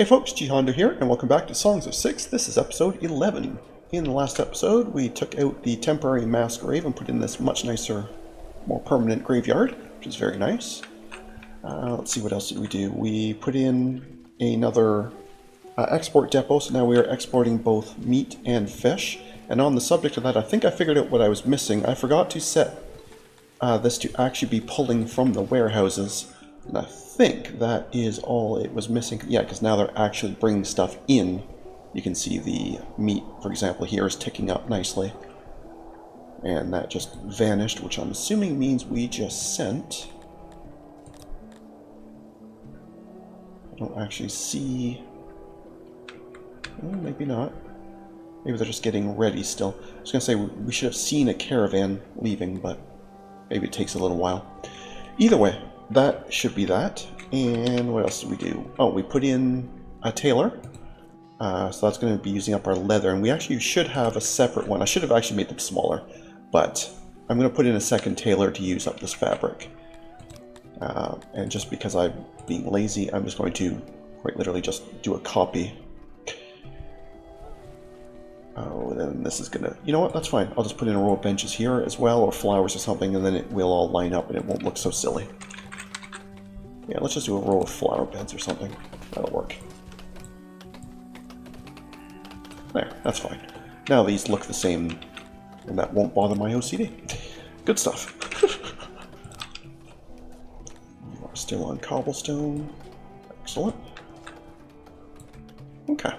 Hey folks, GHondo here, and welcome back to Songs of Six. This is episode 11. In the last episode, we took out the temporary mass grave and put in this much nicer, more permanent graveyard, which is very nice. Let's see, what else did we do? We put in another export depot, so now we are exporting both meat and fish. And on the subject of that, I think I figured out what I was missing. I forgot to set this to actually be pulling from the warehouses. And I think that is all it was missing. Yeah, because now they're actually bringing stuff in. You can see the meat, for example, here is ticking up nicely. And that just vanished, which I'm assuming means we just sent. I don't actually see... Well, maybe not. Maybe they're just getting ready still. I was going to say we should have seen a caravan leaving, but maybe it takes a little while. Either way, that should be that. And what else did we do? Oh, we put in a tailor. So that's going to be using up our leather. And we actually should have a separate one. I should have actually made them smaller. But I'm going to put in a second tailor to use up this fabric. And just because I'm being lazy, I'm just going to quite literally just do a copy. Oh, then this is going to... You know what? That's fine. I'll just put in a row of benches here as well, or flowers or something, and then it will all line up and it won't look so silly. Yeah, let's just do a row of flower beds or something. That'll work. There, that's fine. Now these look the same, and that won't bother my OCD. Good stuff. We're still on cobblestone. Excellent. Okay.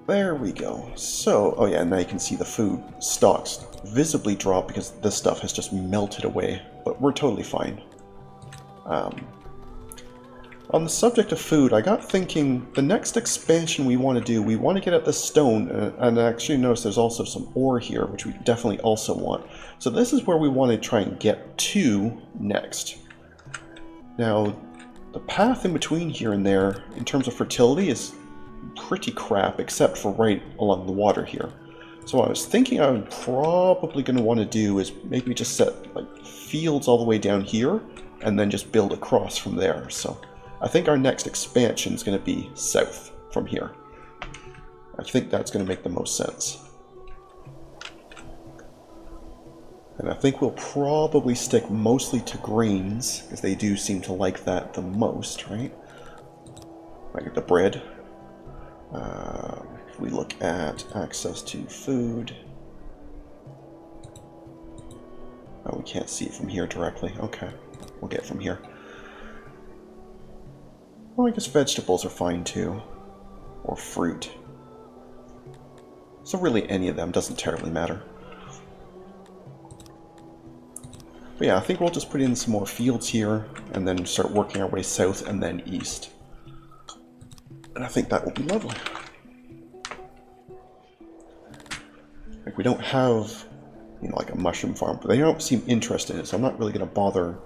There we go. So, oh yeah, now you can see the food stocks visibly drop because this stuff has just melted away, but we're totally fine. On the subject of food, I got thinking the next expansion we want to do, we want to get at this stone, and I actually noticed there's also some ore here, which we definitely also want. So this is where we want to try and get to next. Now, the path in between here and there, in terms of fertility, is pretty crap, except for right along the water here. So what I was thinking I'm probably going to want to do is maybe just set like fields all the way down here, and then just build across from there. So I think our next expansion is going to be south from here. I think that's going to make the most sense. And I think we'll probably stick mostly to grains, because they do seem to like that the most, right? Like the bread. If we look at access to food... Oh, we can't see it from here directly. Okay, we'll get it from here. Well, I guess vegetables are fine too. Or fruit. So really any of them doesn't terribly matter. But yeah, I think we'll just put in some more fields here, and then start working our way south and then east. And I think that will be lovely. Like, we don't have, you know, like a mushroom farm, but they don't seem interested in it, so I'm not really going to bother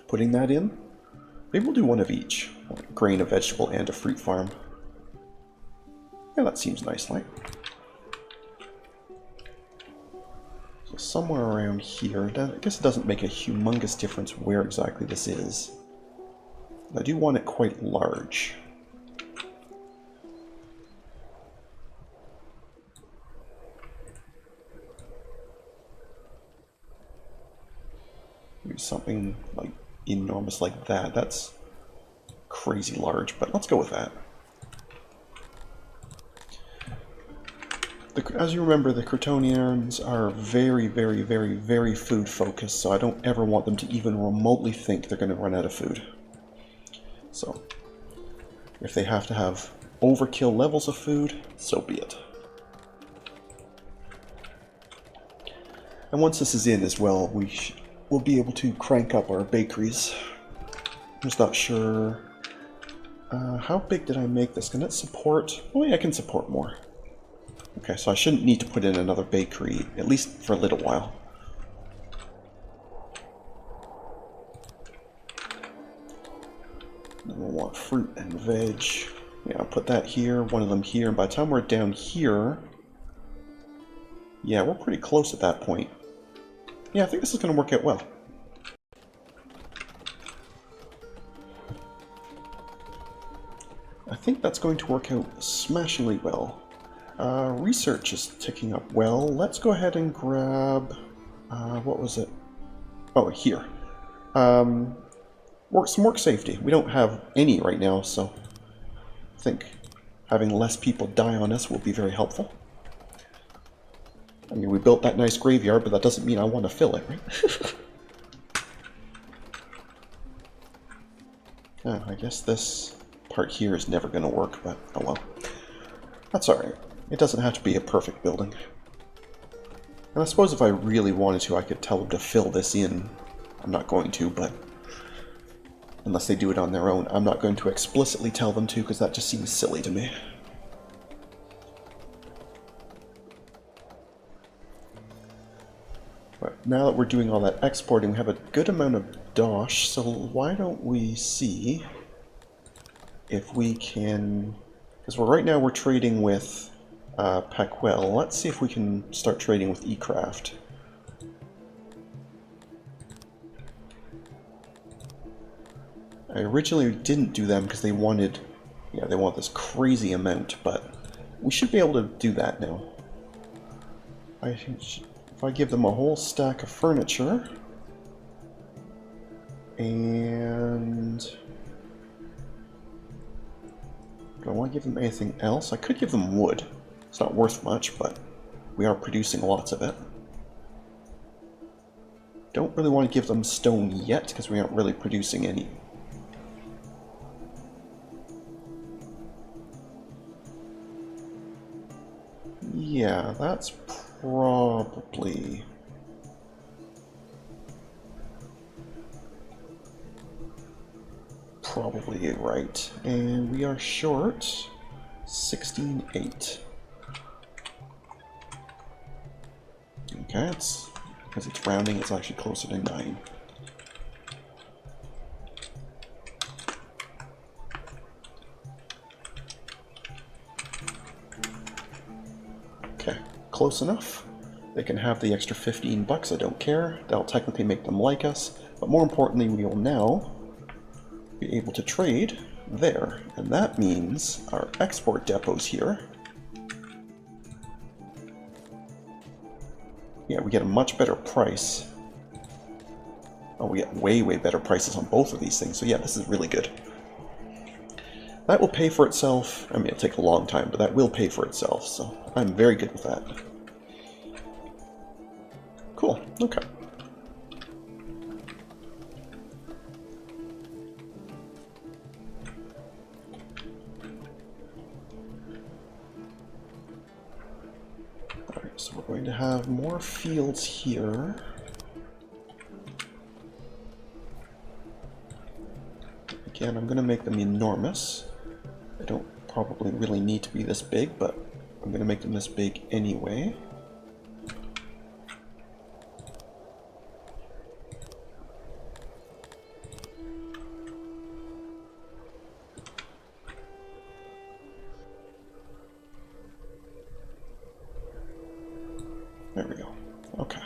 putting that in. Maybe we'll do one of each. Like a grain, a vegetable, and a fruit farm. Yeah, that seems nice, like. So somewhere around here, I guess it doesn't make a humongous difference where exactly this is. I do want it quite large. Maybe something like enormous like that. That's crazy large, but let's go with that. As you remember, the Cretonians are very, very, very, very food focused, so I don't ever want them to even remotely think they're going to run out of food. So, if they have to have overkill levels of food, so be it. And once this is in as well, we'll be able to crank up our bakeries. I'm just not sure... how big did I make this? Can it support... Oh yeah, I can support more. Okay, so I shouldn't need to put in another bakery, at least for a little while. Then we'll want fruit and veg. Yeah, I'll put that here, one of them here, and by the time we're down here... Yeah, we're pretty close at that point. Yeah, I think this is going to work out well. I think that's going to work out smashingly well. Research is ticking up well. Let's go ahead and grab... what was it? Oh, here. Some work safety. We don't have any right now, so I think having less people die on us will be very helpful. I mean, we built that nice graveyard, but that doesn't mean I want to fill it, right? Oh, I guess this part here is never going to work, but oh well. That's alright. It doesn't have to be a perfect building. And I suppose if I really wanted to, I could tell them to fill this in. I'm not going to, but unless they do it on their own, I'm not going to explicitly tell them to, because that just seems silly to me. But now that we're doing all that exporting, we have a good amount of dosh, so why don't we see if we can... Because right now we're trading with Packwell. Let's see if we can start trading with eCraft. I originally didn't do them because they wanted... Yeah, they want this crazy amount, but we should be able to do that now. If I give them a whole stack of furniture, and do I want to give them anything else? I could give them wood. It's not worth much, but we are producing lots of it. Don't really want to give them stone yet, because we aren't really producing any. Yeah, that's probably... Probably right. And we are short 16.8. Okay, it's because it's rounding, it's actually closer to 9. Okay, close enough. They can have the extra 15 bucks, I don't care. That'll technically make them like us. But more importantly, we will now be able to trade there. And that means our export depots here. Yeah, we get a much better price. Oh, we get way, way better prices on both of these things. So yeah, this is really good. That will pay for itself. I mean, it'll take a long time, but that will pay for itself. So I'm very good with that. Cool. Okay. Alright, so we're going to have more fields here. Again, I'm going to make them enormous. They don't probably really need to be this big, but I'm going to make them this big anyway. There we go. Okay.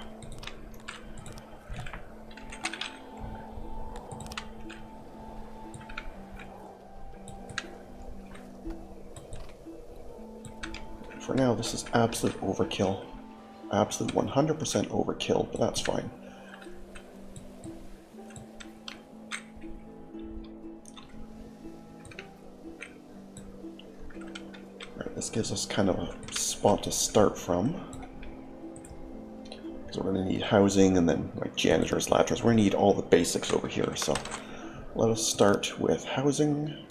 For now, this is absolute overkill. Absolute 100% overkill, but that's fine. Alright, this gives us kind of a spot to start from. So we're going to need housing and then like janitors, ladders. We're going to need all the basics over here. So let us start with housing.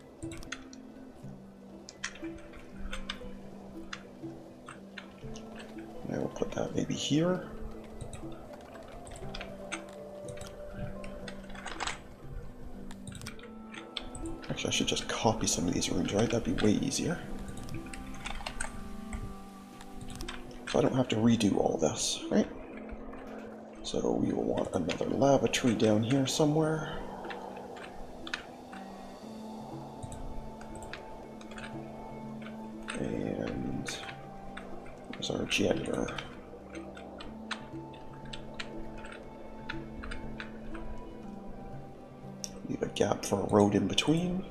Now we'll put that maybe here. Actually, I should just copy some of these rooms, right? That'd be way easier. So I don't have to redo all this, right? So we will want another lavatory down here somewhere. And there's our janitor. Leave a gap for a road in between.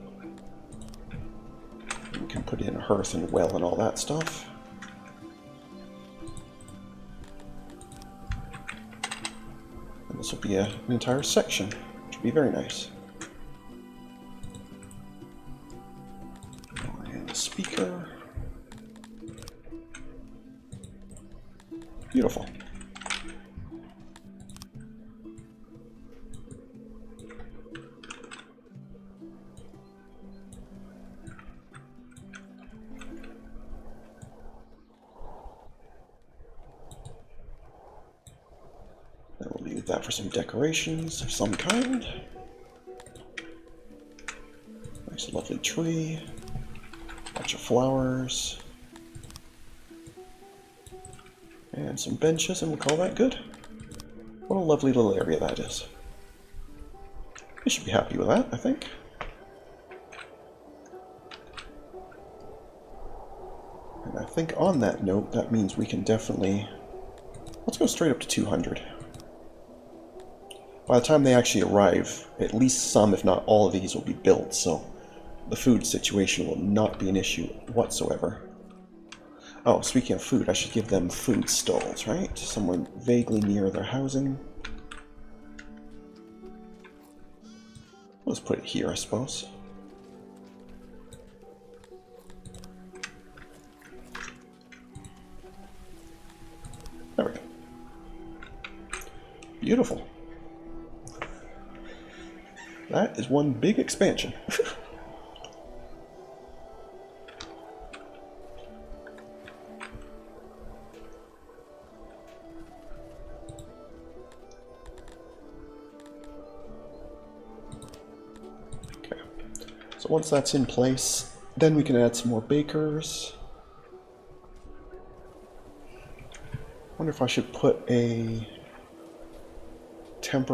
can put in a hearth and well and all that stuff. And this will be an entire section, which will be very nice. And a speaker. Beautiful. We'll leave that for some decorations of some kind. Nice lovely tree. Bunch of flowers. And some benches, and we'll call that good. What a lovely little area that is. I should be happy with that, I think. And I think on that note, that means we can definitely... Let's go straight up to 200. By the time they actually arrive, at least some, if not all of these will be built, so the food situation will not be an issue whatsoever. Oh, speaking of food, I should give them food stalls, right? Somewhere vaguely near their housing. Let's put it here, I suppose. There we go. Beautiful. That is one big expansion. So once that's in place, then we can add some more bakers. Wonder if I should put a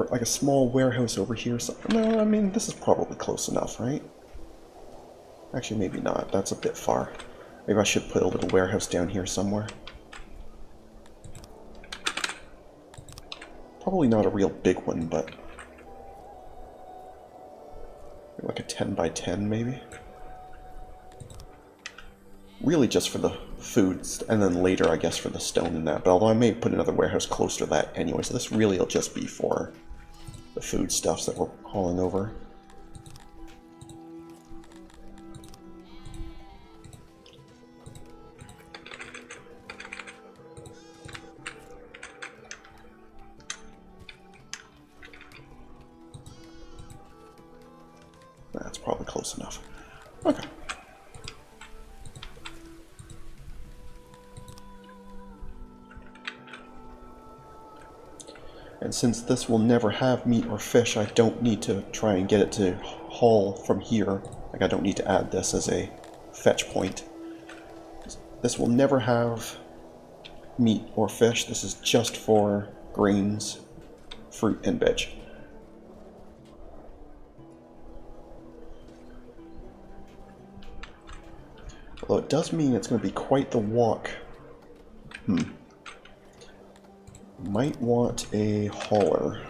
like a small warehouse over here. So, no, I mean, this is probably close enough, right? Actually, maybe not. That's a bit far. Maybe I should put a little warehouse down here somewhere. Probably not a real big one, but like a 10 by 10 maybe. Really just for the foods, and then later I guess for the stone and that. But although I may put another warehouse closer to that anyway, so this really will just be for the food stuffs that we're hauling over. That's probably close enough. Okay. And since this will never have meat or fish, I don't need to try and get it to haul from here. Like, I don't need to add this as a fetch point. This will never have meat or fish. This is just for grains, fruit, and veg. Although it does mean it's going to be quite the walk. Might want a hauler.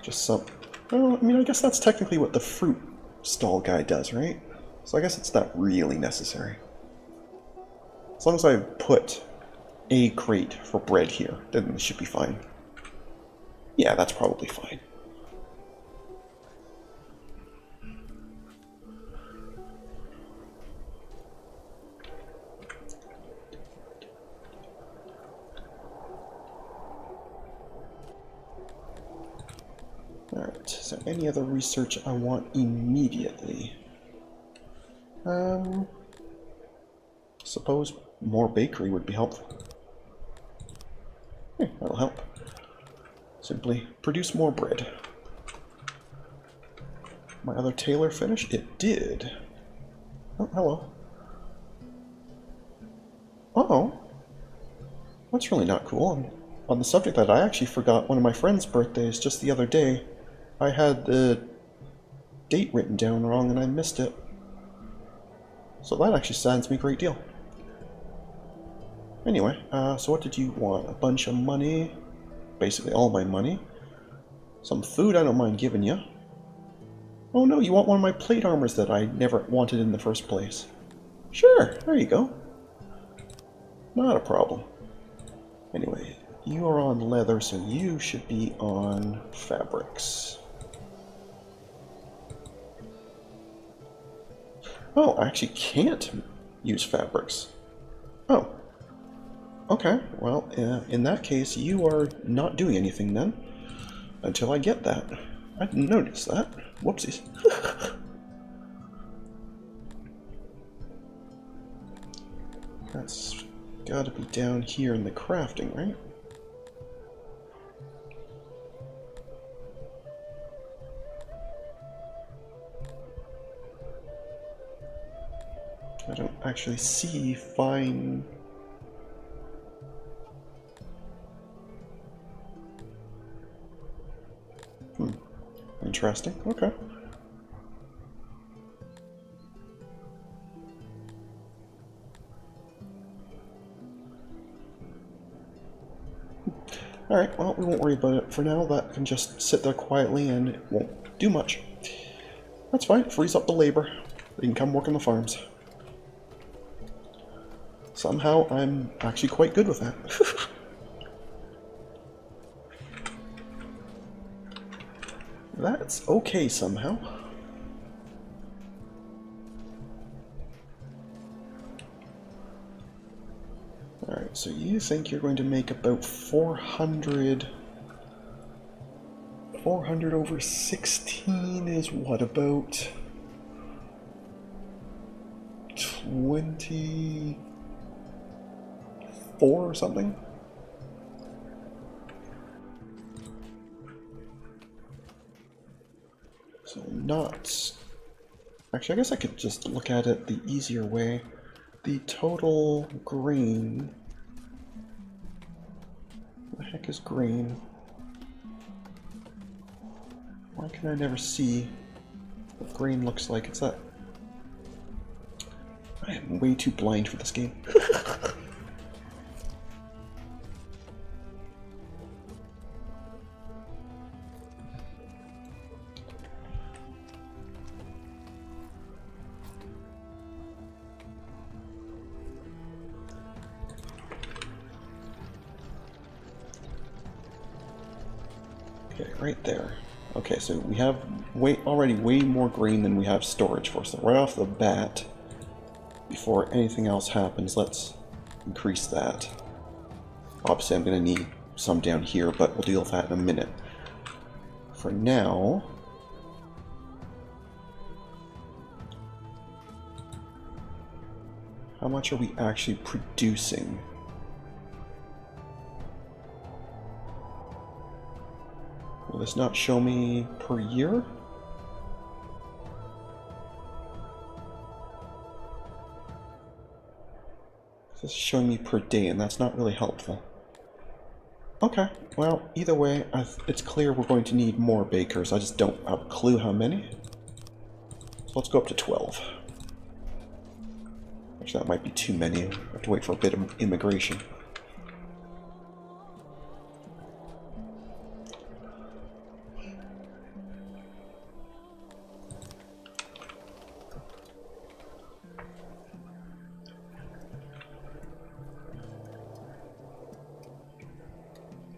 Just some... Well, I mean, I guess that's technically what the fruit stall guy does, right? So I guess it's not really necessary. As long as I put a crate for bread here, then it should be fine. Yeah, that's probably fine. Alright, is there any other research I want immediately? Suppose more bakery would be helpful. Yeah, that'll help. Simply produce more bread. My other tailor finished? It did. Oh, hello. Uh-oh. That's really not cool. On the subject that I actually forgot one of my friend's birthdays just the other day. I had the date written down wrong and I missed it. So that actually saddens me a great deal. Anyway, so what did you want? A bunch of money? Basically all my money. Some food I don't mind giving you. Oh no, you want one of my plate armors that I never wanted in the first place. Sure, there you go. Not a problem. Anyway, you are on leather, so you should be on fabrics. Oh, I actually can't use fabrics. Oh. Okay, well, in that case, you are not doing anything then. Until I get that. I didn't notice that. Whoopsies. That's gotta be down here in the crafting, right? I don't actually see fine... Interesting. Okay. Alright, well, we won't worry about it for now. That can just sit there quietly and it won't do much. That's fine. Frees up the labor. They can come work on the farms. Somehow, I'm actually quite good with that. That's okay somehow. Alright, so you think you're going to make about 400... 400 over 16 is what, about 24 or something? So not... Actually, I guess I could just look at it the easier way. The total grain... What the heck is grain? Why can I never see what grain looks like? It's that... I am way too blind for this game. Okay, right there. Okay, so we have already way more grain than we have storage for, so right off the bat, before anything else happens, let's increase that. Obviously I'm going to need some down here, but we'll deal with that in a minute. For now... How much are we actually producing? Will this not show me per year? This is showing me per day, and that's not really helpful. Okay, well, either way, it's clear we're going to need more bakers. I just don't have a clue how many. So let's go up to 12. Actually, that might be too many. I have to wait for a bit of immigration.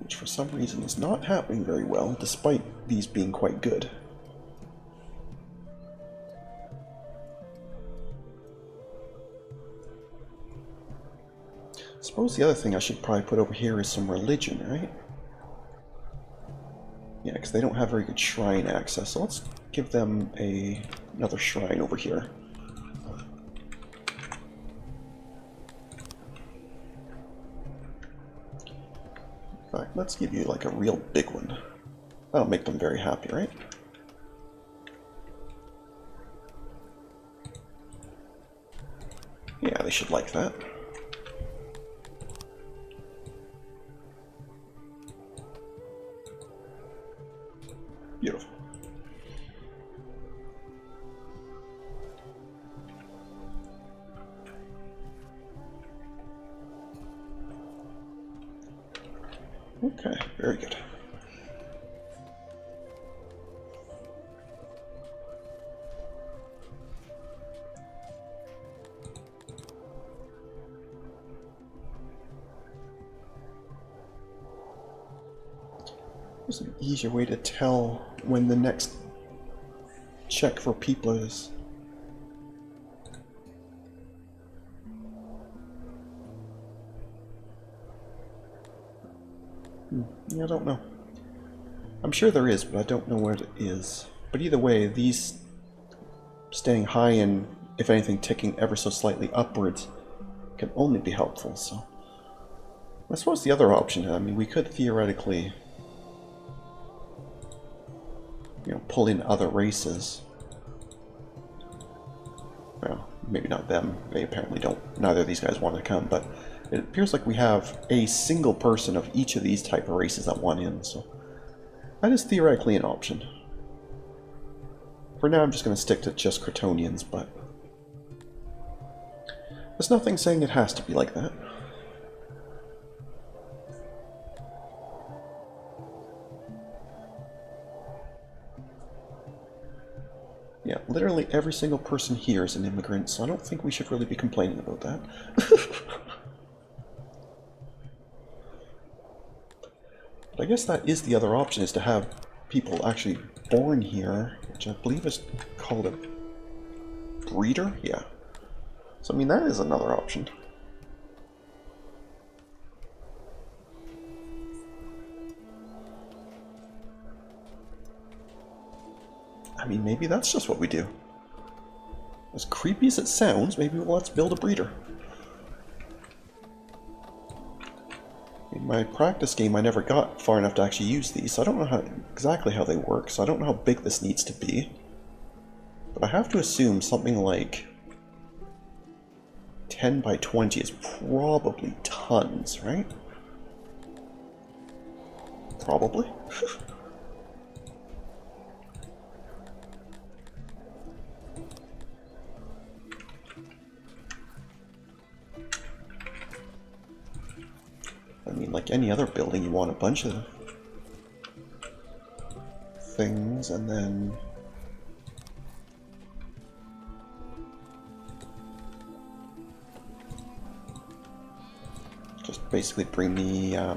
Which for some reason is not happening very well, despite these being quite good. I suppose the other thing I should probably put over here is some religion, right? Yeah, because they don't have very good shrine access, so let's give them another shrine over here. In fact, let's give you like a real big one. That'll make them very happy, right? Yeah, they should like that. Beautiful. Okay, very good. There's an easier way to tell when the next check for people is. Yeah, I don't know. I'm sure there is, but I don't know where it is. But either way, these staying high and, if anything, ticking ever so slightly upwards can only be helpful, so. I suppose the other option, I mean, we could theoretically, you know, pull in other races. Well, maybe not them. They apparently don't. Neither of these guys want to come, but it appears like we have a single person of each of these type of races at one end, so that is theoretically an option. For now, I'm just going to stick to just Cretonians, but there's nothing saying it has to be like that. Yeah, literally every single person here is an immigrant, so I don't think we should really be complaining about that. But I guess that is the other option, is to have people actually born here, which I believe is called a breeder? Yeah. So, I mean, that is another option. I mean, maybe that's just what we do. As creepy as it sounds, maybe let's build a breeder. In my practice game, I never got far enough to actually use these, so I don't know exactly how they work, so I don't know how big this needs to be. But I have to assume something like 10 by 20 is probably tons, right? Probably. I mean, like any other building, you want a bunch of things, and then just basically bring the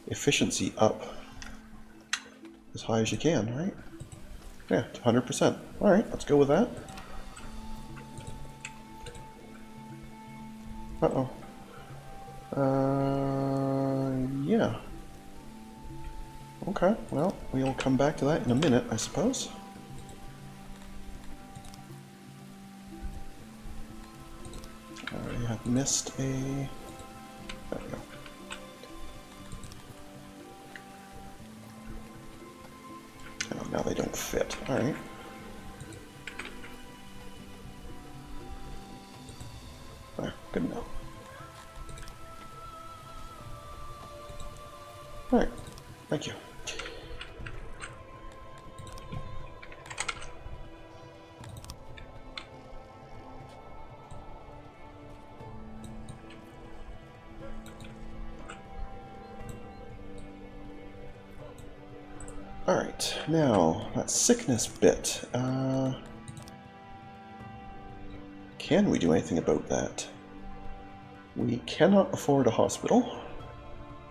efficiency up as high as you can, right? Yeah, 100%. Alright, let's go with that. Uh-oh. Yeah. Okay, well, we'll come back to that in a minute, I suppose. I have missed a... There we go. Oh, now they don't fit. Alright. Good enough. Alright, thank you. Alright, now, that sickness bit. Can we do anything about that? We cannot afford a hospital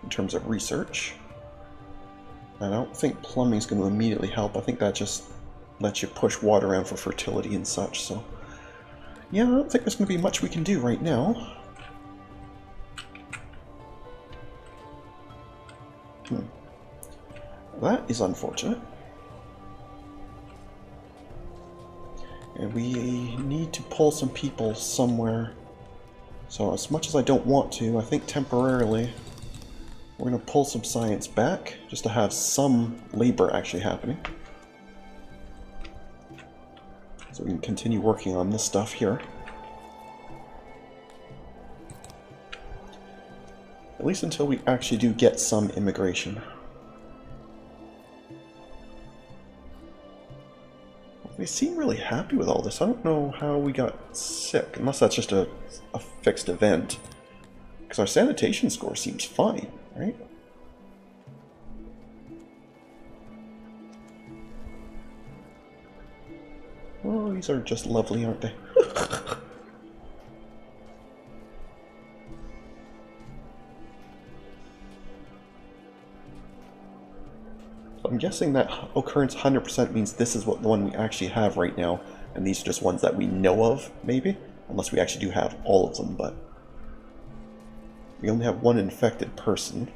in terms of research. I don't think plumbing is going to immediately help. I think that just lets you push water around for fertility and such, so... Yeah, I don't think there's going to be much we can do right now. That is unfortunate. And we need to pull some people somewhere. So as much as I don't want to, I think temporarily we're going to pull some science back, just to have some labor actually happening. So we can continue working on this stuff here. At least until we actually do get some immigration. They seem really happy with all this. I don't know how we got sick, unless that's just a fixed event. Because our sanitation score seems fine, right? Oh, these are just lovely, aren't they? I'm guessing that occurrence 100% means this is what the one we actually have right now, and these are just ones that we know of, maybe? Unless we actually do have all of them, but... we only have one infected person,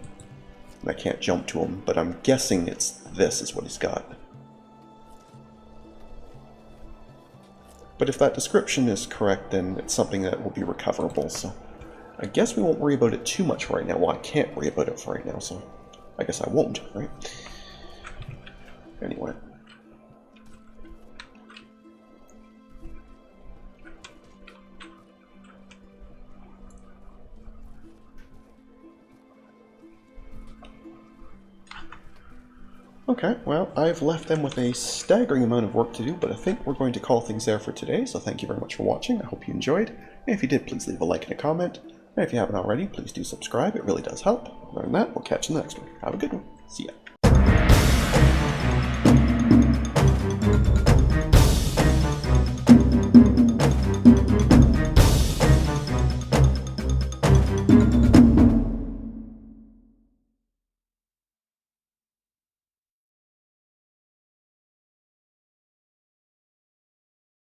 and I can't jump to him, but I'm guessing this is what he's got. But if that description is correct, then it's something that will be recoverable, so... I guess we won't worry about it too much right now. Well, I can't worry about it for right now, so... I guess I won't, right? Anyway. Okay, well, I've left them with a staggering amount of work to do, but I think we're going to call things there for today, so thank you very much for watching. I hope you enjoyed. And if you did, please leave a like and a comment. And if you haven't already, please do subscribe. It really does help. Other than that, we'll catch you in the next one. Have a good one. See ya.